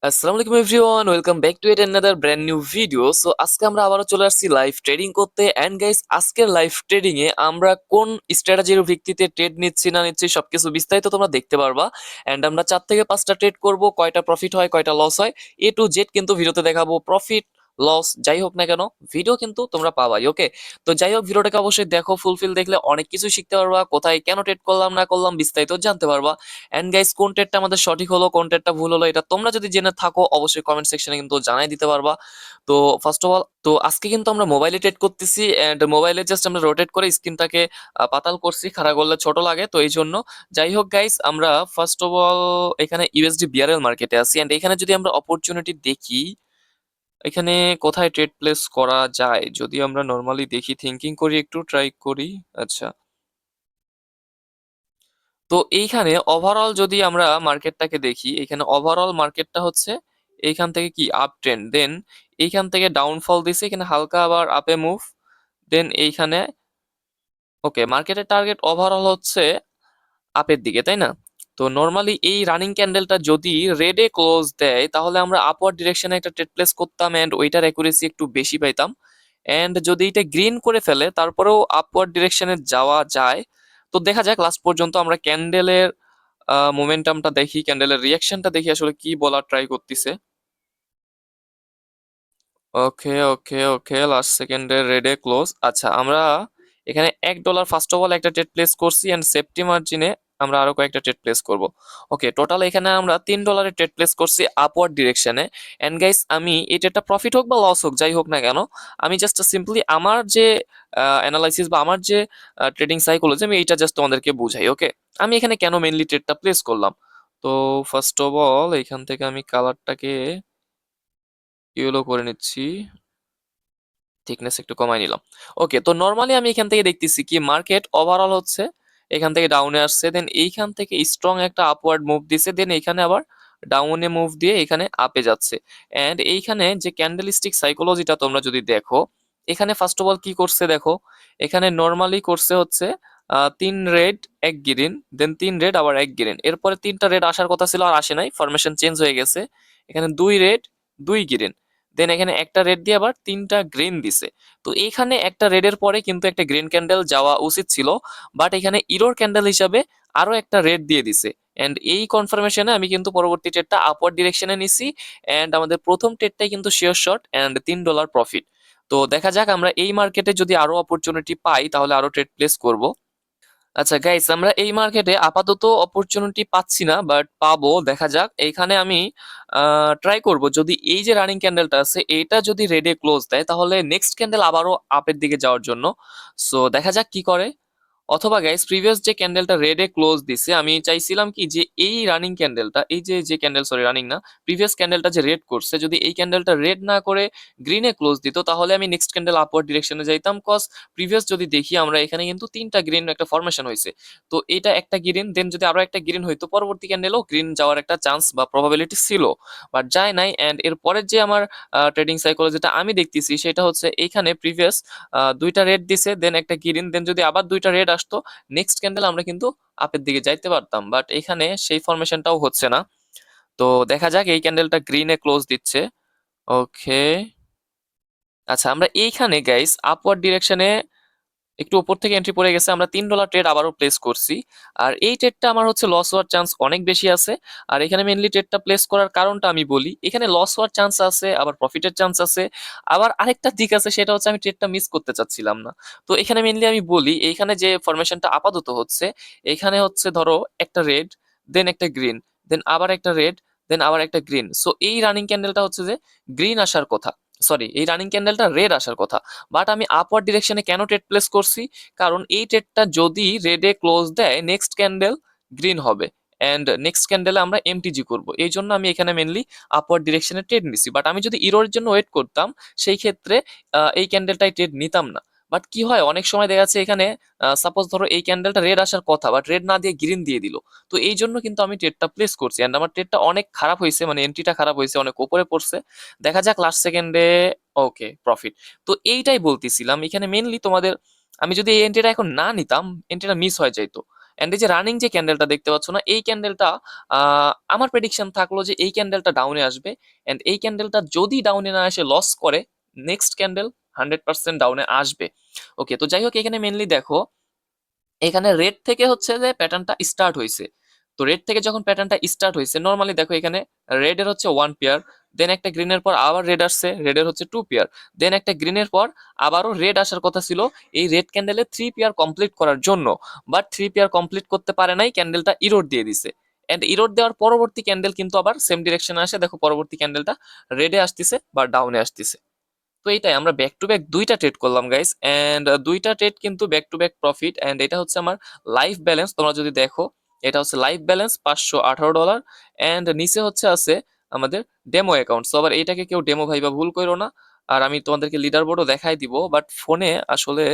আসসালামু আলাইকুম everyone, welcome back to it another brand new video. So আজকে আমরা আবারও চলে আসছি লাইভ ট্রেডিং করতে। অ্যান্ড গাইস, আজকের লাইভ ট্রেডিং এ আমরা কোন স্ট্র্যাটেজির ভিত্তিতে ট্রেড নিচ্ছি না নিচ্ছি সবকিছু বিস্তারিত তোমরা দেখতে পারবা। অ্যান্ড আমরা 4 থেকে 5টা ট্রেড করব, কয়টা প্রফিট হয় কয়টা লস হয় A to Z কিন্তু ভিডিওতে দেখাবো। প্রফিট লস যাই হোক না কেন, ভিডিও কিন্তু তোমরা পাবাই। ওকে, তো যাই হোক, ভিডিওটাকে অবশ্যই দেখো, ফুলফিল দেখলে অনেক কিছু শিখতে পারবা, কোথায় কেন ট্রেড করলাম না করলাম বিস্তারিত জানতে পারবা। এন্ড গাইস, কোন টেটটা আমাদের সঠিক হলো কোন টেটটা ভুল হলো এটা তোমরা যদি জেনে থাকো অবশ্যই কমেন্ট সেকশনে কিন্তু জানাই দিতে পারবা। তো ফার্স্ট অফ অল, তো আজকে কিন্তু আমরা মোবাইলে ট্রেড করতেছি। এন্ড মোবাইলে জাস্ট আমরা রোটেট করে স্ক্রিনটাকে পাতাল করছি, খাড়া করলে ছোট লাগে তো এই জন্য। যাই হোক গাইস, আমরা ফার্স্ট অফ অল এখানে ইউএসডি বিআরএল মার্কেটে আছি। এন্ড এখানে যদি আমরা অপরচুনিটি দেখি, এখানে কোথায় ট্রেড প্লেস করা যায় যদি আমরা নর্মালি দেখি, থিঙ্কিং করি, একটু ট্রাই করি। আচ্ছা, তো এইখানে ওভারঅল যদি আমরা মার্কেটটাকে দেখি, এখানে ওভারঅল মার্কেটটা হচ্ছে এইখান থেকে কি আপ ট্রেন্ড, দেন এইখান থেকে ডাউনফল দিছে, এখানে হালকা আবার আপে মুভ, দেন এইখানে ওকে মার্কেটের টার্গেট ওভারঅল হচ্ছে আপের দিকে, তাই না? তো নর্মালি এই রানিং ক্যান্ডেলটা যদি রেডে ক্লোজ দেয় তাহলে আমরা আপওয়ার্ড ডিরেকশনে একটা ট্রেড প্লেস করতাম এন্ড ওইটার অ্যাকুরেসি একটু বেশি পাইতাম। এন্ড যদি এটা গ্রিন করে ফেলে তারপরেও আপওয়ার্ড ডিরেকশনে যাওয়া যায়। তো দেখা যাক লাস্ট পর্যন্ত আমরা ক্যান্ডেলের মোমেন্টামটা দেখি, ক্যান্ডেলের রিয়াকশনটা দেখি আসলে কি বলার ট্রাই করতেছে। ওকে ওকে ওকে, লাস্ট সেকেন্ডের রেডে ক্লোজ। আচ্ছা, আমরা এখানে $1 ফার্স্ট অফ অল একটা ট্রেড প্লেস করছি এন্ড সেফটি মার্জিনে আমরা আরো কয়েকটা ট্রেড প্লেস করব। ওকে, টোটাল এখানে আমরা $3 ট্রেড প্লেস করছি আপওয়ার্ড ডিরেকশনে। এন্ড গাইস, আমি এই ট্রেডটা প্রফিট হোক বা লস হোক যাই হোক না কেন, আমি জাস্ট সিম্পলি আমার যে অ্যানালাইসিস বা আমার যে ট্রেডিং সাইকোলজি, আমি এইটা জাস্ট তোমাদেরকে বুঝাই। ওকে, আমি এখানে কেন মেইনলি ট্রেডটা প্লেস করলাম। তো ফার্স্ট অফ অল এখান থেকে আমি কালারটাকে ইয়েলো করে নিচ্ছি, থিকনেস একটু কমাই নিলাম। ওকে, তো নর্মালি আমি এখান থেকে দেখতেছি কি মার্কেট ওভারঅল হচ্ছে এখান থেকে ডাউনে আসছে, দেন এইখান থেকে স্ট্রং একটা আপওয়ার্ড মুভ দিছে, দেন এখানে আবার ডাউনে মুভ দিয়ে এখানে আপে যাচ্ছে। এন্ড এইখানে যে ক্যান্ডেলস্টিক সাইকোলজিটা তোমরা যদি দেখো, এখানে ফার্স্ট অফ অল কি করছে দেখো, এখানে নর্মালি করছে হচ্ছে 3 রেড 1 গ্রিন, দেন 3 রেড আবার 1 গ্রিন, এরপরে 3টা রেড আসার কথা ছিল আর আসে নাই, ফরমেশন চেঞ্জ হয়ে গেছে। এখানে 2 রেড 2 গ্রিন, দেন এখানে একটা রেড দিয়ে আবার 3টা গ্রিন দিছে। তো এখানে একটা রেডের পরে কিন্তু একটা গ্রিন ক্যান্ডেল যাওয়া উচিত ছিল, বাট এখানে ইরোর ক্যান্ডেল হিসাবে আরো একটা রেড দিয়ে দিছে। এন্ড এই কনফার্মেশনে আমি কিন্তু পরবর্তী ট্রেডটা আপওয়ার্ড ডিরেকশনে নিছি। এন্ড আমাদের প্রথম ট্রেডটাই কিন্তু শিওর শট এন্ড $3 প্রফিট। তো দেখা যাক আমরা এই মার্কেটে যদি আরো অপরচুনিটি পাই তাহলে আরো ট্রেড প্লেস করব। আচ্ছা গাইস, আমরা এই মার্কেটে আপাতত অপরচুনিটি পাচ্ছি না, বাট পাবো, দেখা যাক। এইখানে আমি ট্রাই করব, যদি এই যে রানিং ক্যান্ডেলটা আছে এটা যদি রেডে ক্লোজ দেয় তাহলে নেক্সট ক্যান্ডেল আবারও আপের দিকে যাওয়ার জন্য। সো দেখা যাক কি করে। অথবা গাইস, প্রিভিয়াস যে ক্যান্ডেলটা রেডে ক্লোজ দিছে, আমি চাইছিলাম কি যে এই রানিং ক্যান্ডেলটা, এই যে যে ক্যান্ডেল, সরি রানিং না, প্রিভিয়াস ক্যান্ডেলটা যে রেড করছে, যদি এই ক্যান্ডেলটা রেড না করে গ্রিনে ক্লোজ দিত তাহলে আমি নেক্সট ক্যান্ডেল আপওয়ার্ড ডিরেকশনে যাইতাম। কজ প্রিভিয়াস যদি দেখি আমরা এখানে কিন্তু 3টা গ্রিন একটা ফরমেশন হয়েছে। তো এটা একটা গ্রিন, দেন যদি আরো একটা গ্রিন হইতো পরবর্তী ক্যান্ডেলও গ্রিন যাওয়ার একটা চান্স বা প্রবাবিলিটি ছিল, বাট যায় নাই। এন্ড এর পরের যে আমার ট্রেডিং সাইকোলজিটা আমি দেখতেছি সেটা হচ্ছে এইখানে প্রিভিয়াস 2টা রেড দিছে, দেন একটা গ্রিন, দেন যদি আবার 2টা রেড আসতো নেক্সট ক্যান্ডেল আমরা কিন্তু আপের দিকে যাইতে পারতাম, বাট এখানে সেই ফরমেশনটাও হচ্ছে না। তো দেখা যাক, এই ক্যান্ডেলটা গ্রিনে ক্লোজ দিচ্ছে। ওকে, আচ্ছা, আমরা এইখানে গাইস আপওয়ার্ড ডিরেকশনে একটু উপর থেকে এন্ট্রি পড়ে গেছে, আমরা $3 ট্রেড আবারও প্লেস করছি। আর এই ট্রেডটা আমার হচ্ছে লস হওয়ার চান্স অনেক বেশি আছে। আর এখানে মেনলি ট্রেডটা প্লেস করার কারণটা আমি বলি, এখানে লস হওয়ার চান্স আছে আবার প্রফিটের চান্স আছে। আবার আরেকটা দিক আছে, সেটা হচ্ছে আমি ট্রেডটা মিস করতে চাচ্ছিলাম না। তো এখানে মেনলি আমি বলি, এইখানে যে ফরমেশনটা আপাতত হচ্ছে, এখানে হচ্ছে ধরো একটা রেড, দেন একটা গ্রিন, দেন আবার একটা রেড, দেন আবার একটা গ্রিন। সো এই রানিং ক্যান্ডেলটা হচ্ছে যে গ্রিন আসার কথা, সরি এই রানিং ক্যান্ডেলটা রেড আসার কথা, বাট আমি আপওয়ার্ড ডিরেকশনে কেন ট্রেড প্লেস করছি, কারণ এই ট্রেডটা যদি রেডে ক্লোজ দেয় নেক্সট ক্যান্ডেল গ্রিন হবে এন্ড নেক্সট ক্যান্ডেলে আমরা এমটিজি করব, এই জন্য আমি এখানে মেনলি আপওয়ার্ড ডিরেকশনে ট্রেড নিছি। বাট আমি যদি ইরোর জন্য ওয়েট করতাম সেই ক্ষেত্রে এই ক্যান্ডেলটাই ট্রেড নিতাম না। বাট কি হয়, অনেক সময় দেখা যাচ্ছে এখানে সাপোজ ধরো এই ক্যান্ডেলটা রেড আসার কথা বাট রেড না দিয়ে গ্রিন দিয়ে দিল, তো এই জন্য কিন্তু আমি ট্রেডটা প্লেস করছি। এন্ড আমার ট্রেডটা অনেক খারাপ হয়েছে, মানে এন্ট্রিটা খারাপ হয়েছে, অনেক উপরে পড়ছে। দেখা যাক লাস্ট সেকেন্ডে। ওকে, প্রফিট। তো এইটাই বলতেছিলাম, এখানে মেনলি তোমাদের, আমি যদি এই এন্ট্রিটা এখন না নিতাম এন্ট্রিটা মিস হয়ে যাইতো। এন্ড এই যে রানিং যে ক্যান্ডেলটা দেখতে পাচ্ছ না, এই ক্যান্ডেলটা আমার প্রেডিকশন থাকলো যে এই ক্যান্ডেলটা ডাউনে আসবে। এন্ড এই ক্যান্ডেলটা যদি ডাউনে না এসে লস করে, নেক্সট ক্যান্ডেল 100% ডাউনে আসবে। ওকে, তো যাই হোক এখানে মেনলি দেখো, এখানে রেড থেকে হচ্ছে যে প্যাটার্নটা স্টার্ট হয়েছে। তো রেড থেকে যখন প্যাটার্নটা স্টার্ট হয়েছে, নর্মালি দেখো এখানে রেড এর হচ্ছে 1 পেয়ার, দেন একটা গ্রিনের পর আবার রেড আসছে, রেডের হচ্ছে 2 পেয়ার, দেন একটা গ্রিনের পর আবারও রেড আসার কথা ছিল এই রেড ক্যান্ডেলে 3 পেয়ার কমপ্লিট করার জন্য, বাট 3 পেয়ার কমপ্লিট করতে পারে নাই, ক্যান্ডেলটা ইরোড দিয়ে দিছে। এন্ড ইরোড দেওয়ার পরবর্তী ক্যান্ডেল কিন্তু আবার সেম ডিরেকশনে আসে, দেখো পরবর্তী ক্যান্ডেলটা রেডে আসতেছে বা ডাউনে আসতেছে। তো এইটাই আমরা ব্যাক টু ব্যাক দুইটা ট্রেড করলাম গাইস, এন্ড দুইটা ট্রেড কিন্তু back to back profit. And এটা হচ্ছে আমার লাইফ ব্যালেন্স, তোমরা যদি দেখো এটা হচ্ছে লাইফ ব্যালেন্স $518, এন্ড নিচে হচ্ছে আছে আমাদের ডেমো অ্যাকাউন্ট। সো আবার এইটাকে কেউ ডেমো ভাইবা ভুল করো না। আর আমি তোমাদেরকে লিডার বোর্ডও দেখাই দিব, বাট ফোনে আসলে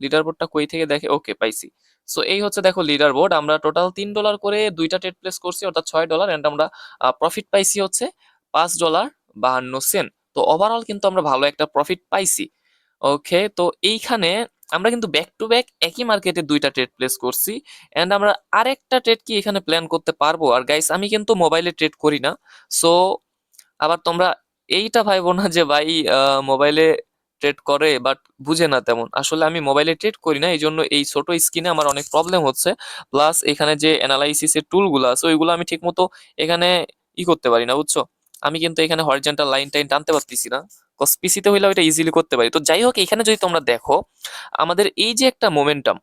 লিডার বোর্ডটা কই থেকে দেখে, ওকে পাইছি। সো এই হচ্ছে দেখো লিডার বোর্ড, আমরা টোটাল $3 করে দুইটা ট্রেড প্লেস করছি, অর্থাৎ $6, এন্ড আমরা প্রফিট পাইছি হচ্ছে $5.52। তো ওভারঅল কিন্তু আমরা ভালো একটা প্রফিট পাইছি। ওকে, তো এইখানে আমরা কিন্তু ব্যাক টু ব্যাক একই মার্কেটে দুইটা ট্রেড প্লেস করছি, এন্ড আমরা আরেকটা ট্রেড কি এখানে প্ল্যান করতে পারবো। আর গাইস আমি কিন্তু মোবাইলে ট্রেড করি না, সো আবার তোমরা এইটা ভাইবো না যে ভাই মোবাইলে ট্রেড করে বাট বুঝে না তেমন। আসলে আমি মোবাইলে ট্রেড করি না, এই জন্য এই ছোট স্ক্রিনে আমার অনেক প্রবলেম হচ্ছে। প্লাস এখানে যে অ্যানালাইসিস এর টুল গুলো আছে ওইগুলো আমি ঠিক মতো এখানে করতে পারি না, বুঝছো। আমি কিন্তু এখানে হরিজন্টাল লাইন টাইন টানতে পারতেছি না, কজ পিসিতে হইলে ওইটা ইজিলি করতে পারি। তো যাই হোক এখানে যদি তোমরা দেখো, আমাদের এই যে একটা মোমেন্টাম,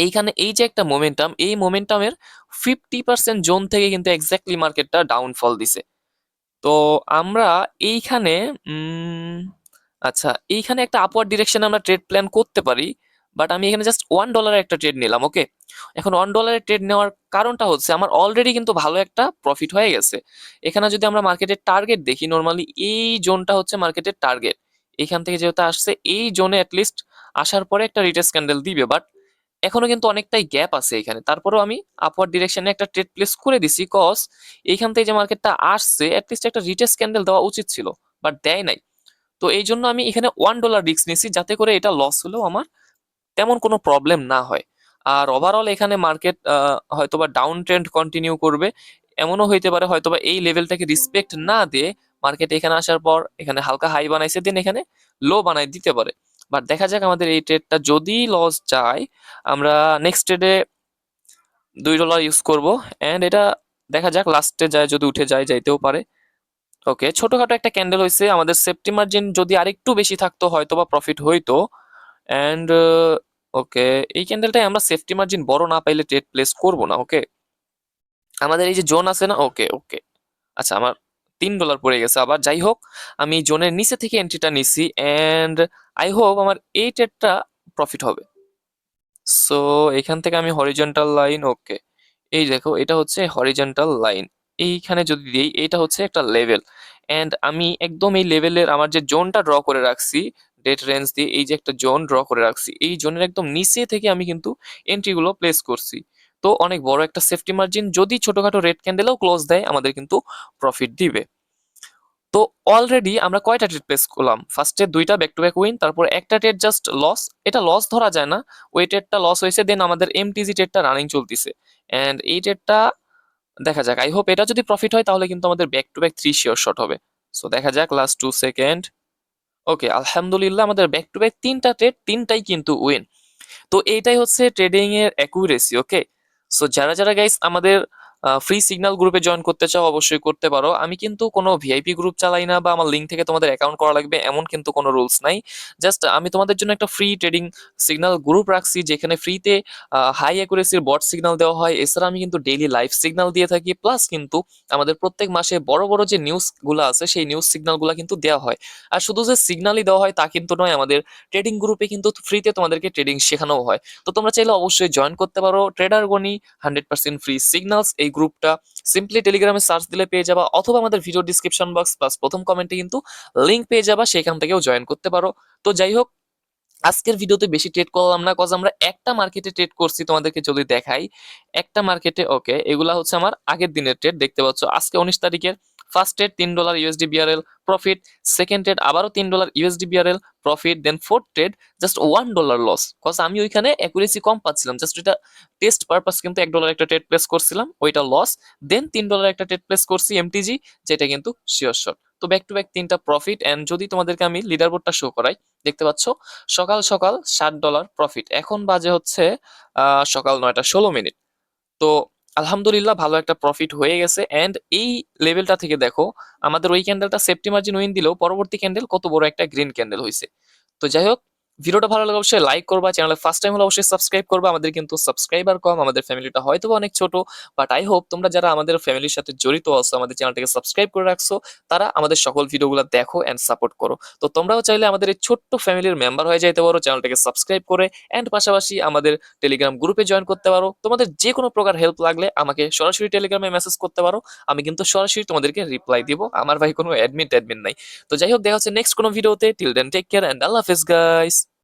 এইখানে এই যে একটা মোমেন্টাম, এই মোমেন্টামের 50% জোন থেকে কিন্তু এক্স্যাক্টলি মার্কেটটা ডাউনফল দিছে। তো আমরা এইখানে আচ্ছা এইখানে একটা আপওয়ার্ড ডিরেকশনে আমরা ট্রেড প্ল্যান করতে পারি, বাট আমি এখানে জাস্ট $1 একটা ট্রেড নিলাম। ওকে, এখন $1 ট্রেড নেওয়ার কারণটা হচ্ছে আমার অলরেডি কিন্তু ভালো একটা প্রফিট হয়ে গেছে। এখানে যদি আমরা মার্কেটের টার্গেট দেখি, নর্মালি এই জোনটা হচ্ছে মার্কেটের টার্গেট। এখান থেকে যেহেতু আসছে এই জোনে অ্যাটলিস্ট আসার পরে একটা রিটেস্ট ক্যান্ডেল দিবে, বাট এখনো কিন্তু অনেকটাই গ্যাপ আছে এখানে। তারপরেও আমি আপওয়ার্ড ডিরেকশনে একটা ট্রেড প্লেস করে দিছি, কজ এইখান থেকে যে মার্কেটটা আসছে অ্যাটলিস্ট একটা রিটেস্ট ক্যান্ডেল দেওয়া উচিত ছিল, বাট দেয় নাই। তো এই জন্য আমি এখানে $1 রিস্ক নিছি, যাতে করে এটা লস হলেও আমার তেমন কোনো প্রবলেম না হয়। আর ওভারঅল এখানে মার্কেট হয়তোবা ডাউন ট্রেন্ড কন্টিনিউ করবে, এমনও হইতে পারে হয়তোবা এই লেভেলটাকে রিসপেক্ট না দিয়ে মার্কেট এখানে আসার পর এখানে হালকা হাই বানাইছে, দেন এখানে লো বানাই দিতে পারে। বাট দেখা যাক আমাদের এই ট্রেডটা যদি লস যায়, আমরা নেক্সট ট্রেডে $2 ইউজ করব। এন্ড এটা দেখা যাক লাস্টে যায়, যদি উঠে যায়, যাইতেও পারে। ওকে, ছোটখাটো একটা ক্যান্ডেল হয়েছে, আমাদের সেফটি মার্জিন যদি আরেকটু বেশি থাকতো হয়তো বা প্রফিট হইতো। এন্ড ওকে, এই ক্যান্ডেলটাই আমরা সেফটি মার্জিন বড় না পাইলে ট্রেড প্লেস করব না। ওকে, আমাদের এই যে জোন আছে না, ওকে ওকে, আচ্ছা আমার $3 পড়ে গেছে আবার। যাই হোক, আমি জোনের নিচে থেকে এন্ট্রিটা নিছি, এন্ড আই হোপ আমার এই ট্রেডটা প্রফিট হবে। সো এখান থেকে আমি হরিজন্টাল লাইন, ওকে, এই দেখো এটা হচ্ছে হরিজন্টাল লাইন, এইখানে যদি দিই এটা হচ্ছে একটা লেভেল। এন্ড আমি একদম এই লেভেলের আমার যে জোনটা ড্র করে রাখছি ডেট রেঞ্জ দিয়ে, এই যে একটা জোন ড্র করে রাখছি, এই জোনের একদম নিচে থেকে আমি কিন্তু এন্ট্রিগুলো প্লেস করছি। তো অনেক বড় একটা সেফটি মার্জিন, যদি ছোটখাটো রেড ক্যান্ডেলও ক্লোজ দেয় আমাদের কিন্তু প্রফিট দিবে। তো অলরেডি আমরা কয়টা ট্রেড প্লেস করলাম, ফার্স্টে দুইটা ব্যাক টু ব্যাক উইন, তারপর একটা ট্রেড জাস্ট লস। এটা লস ধরা যায় না, ওই ট্রেডটা লস হয়েছে, দেন আমাদের এমটিজি ট্রেডটা রানিং চলতেছে। এন্ড এই ট্রেডটা দেখা যাক, আই হোপ এটা যদি প্রফিট হয় তাহলে কিন্তু আমাদের back to back 3 sure shot হবে। সো দেখা যাক লাস্ট 2 সেকেন্ড। ওকে, আলহামদুলিল্লাহ আমাদের ব্যাক টু ব্যাক তিনটা ট্রেড, তিনটাই কিন্তু উইন। তো এইটাই হচ্ছে ট্রেডিং এর অ্যাকুরেসি। ওকে, সো যারা যারা গাইস আমাদের ফ্রি সিগন্যাল গ্রুপে জয়েন করতে চাও অবশ্যই করতে পারো। আমি কিন্তু কোনো ভিআইপি গ্রুপ চালাই না বা আমার লিঙ্ক থেকে তোমাদের অ্যাকাউন্ট করা লাগবে এমন কিন্তু কোনো রুলস নাই। জাস্ট আমি তোমাদের জন্য একটা ফ্রি ট্রেডিং সিগন্যাল গ্রুপ রাখছি, যেখানে ফ্রিতে হাই অ্যাকুরেসির বট সিগন্যাল দেওয়া হয়। এছাড়া আমি কিন্তু ডেইলি লাইভ সিগন্যাল দিয়ে থাকি, প্লাস কিন্তু আমাদের প্রত্যেক মাসে বড় বড় যে নিউজ গুলো আছে সেই নিউজ সিগন্যাল গুলা কিন্তু দেওয়া হয়। আর শুধু যে সিগন্যালই দেওয়া হয় তা কিন্তু নয়, আমাদের ট্রেডিং গ্রুপে কিন্তু ফ্রিতে তোমাদেরকে ট্রেডিং শেখানো হয়। তো তোমরা চাইলে অবশ্যই জয়েন করতে পারো। ট্রেডার গনি 100% ফ্রি সিগন্যালস এই গ্রুপটা সিম্পলি টেলিগ্রামে সার্চ দিলে পেয়ে যাবা, অথবা আমাদের ভিডিও ডিসক্রিপশন বক্স প্লাস প্রথম কমেন্টে কিন্তু লিংক পেয়ে যাবা, সেখান থেকেও জয়েন করতে পারো। তো যাই হোক, আজকের ভিডিওতে বেশি ট্রেড করলাম না, কজ আমরা একটা মার্কেটে ট্রেড করছি। তোমাদেরকে যদি দেখাই একটা মার্কেটে, ওকে, এগুলা হচ্ছে আমার আগের দিনের ট্রেড, দেখতে পাচ্ছ আজকে 19 তারিখের first trade $3 USD BRL profit, second trade আবারও $3 USD BRL profit, then fourth trade just $1 loss, cause আমি ওইখানে অ্যাকুরেসি কম পাচ্ছিলাম, জাস্ট এটা টেস্ট পারপাস কিন্তু $1 একটা ট্রেড প্লেস করছিলাম, ওইটা লস। দেন $3 একটা ট্রেড প্লেস করছি এমটিজি, যেটা কিন্তু শিওর শট। তো ব্যাক টু ব্যাক তিনটা প্রফিট। এন্ড যদি তোমাদেরকে আমি লিডার বোর্ডটা শো করাই, দেখতে পাচ্ছ সকাল সকাল $7 প্রফিট, এখন বাজে হচ্ছে সকাল 9টা 16 মিনিট। তো আলহামদুলিল্লাহ ভালো একটা প্রফিট হয়ে গেছে। এন্ড এই লেভেলটা থেকে দেখো আমাদের ওই ক্যান্ডেলটা সেফটি মার্জিন উইন দিলেও পরবর্তী ক্যান্ডেল কত বড় একটা গ্রিন ক্যান্ডেল হয়েছে। তো যাই হোক, ভিডিওটা ভালো লাগলে অবশ্যই লাইক করবা, চ্যানেলে ফার্স্ট টাইম হলে অবশ্যই সাবস্ক্রাইব করবা। আমাদের কিন্তু সাবস্ক্রাইবার কম, আমাদের ফ্যামিলিটা হয়তো অনেক ছোট, বাট আই হোপ তোমরা যারা আমাদের ফ্যামিলির সাথে জড়িত আছো, আমাদের চ্যানেলটাকে সাবস্ক্রাইব করে রাখছো, তারা আমাদের সকল ভিডিওগুলো দেখো এন্ড সাপোর্ট করো। তো তোমরাও চাইলে আমাদের এই ছোট্ট ফ্যামিলির মেম্বার হয়ে যাইতে পারো, চ্যানেলটাকে সাবস্ক্রাইব করে এন্ড পাশাপাশি আমাদের টেলিগ্রাম গ্রুপে জয়েন করতে পারো। তোমাদের যে কোনো প্রকার হেল্প লাগলে আমাকে সরাসরি টেলিগ্রামে মেসেজ করতে পারো, আমি কিন্তু সরাসরি তোমাদেরকে রিপ্লাই দিব, আমার ভাই কোনো অ্যাডমিন নাই। তো যাই হোক, দেখা হচ্ছে নেক্সট কোনো ভিডিওতে। Till then take care and আল্লাহ হাফেজ গাইস।